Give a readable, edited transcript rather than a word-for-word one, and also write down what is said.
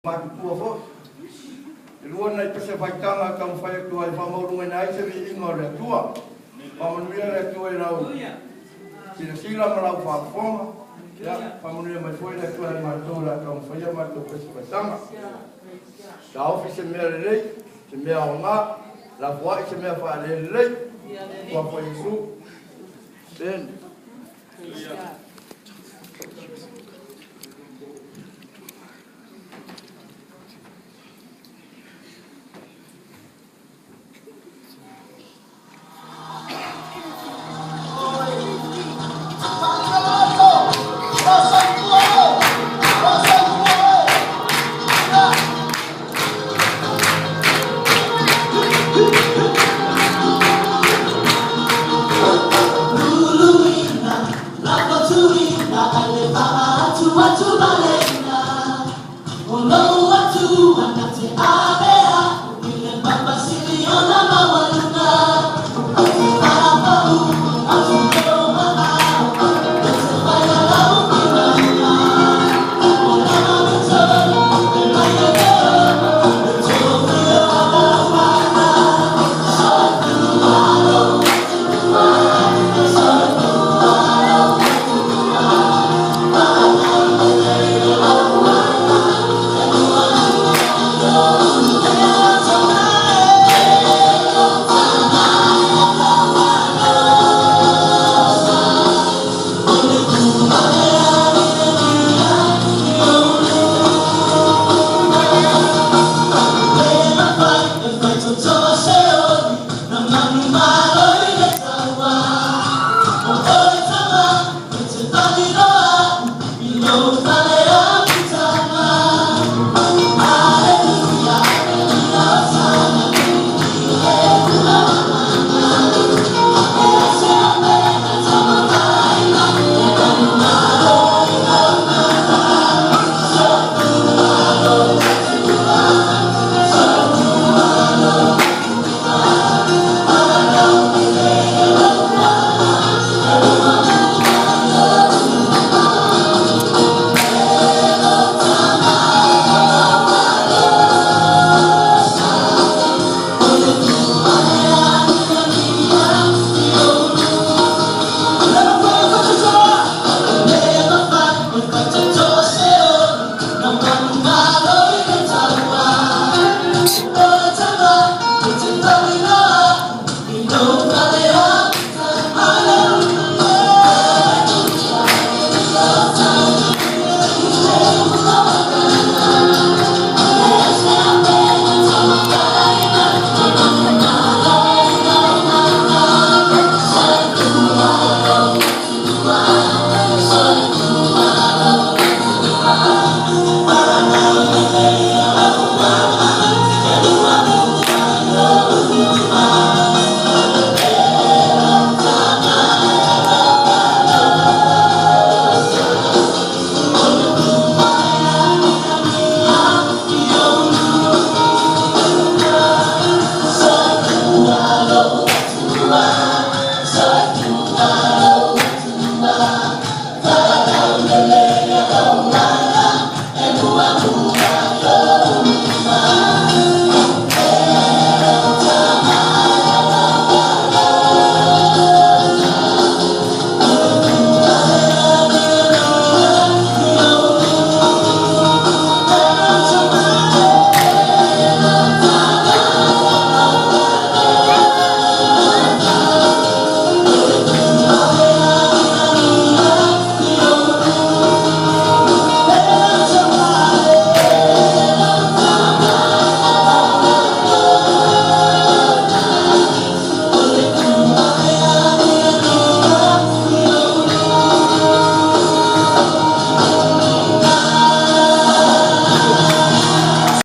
Tua fo. Luan nai pese faitanga kam fai tua I whamaurunga nai se vi inga rea tua. Whamanuia rea tua I rau. Sila malau whafonga. Whamanuia mai fwoi rea tua I mātua kam whaia mātua pese faitanga. Ka ofi se mea rei, se mea o ngā. La fwai se mea wha rei. Kua fwai Yesu. Then. Watu balena, olo watu wanate abe.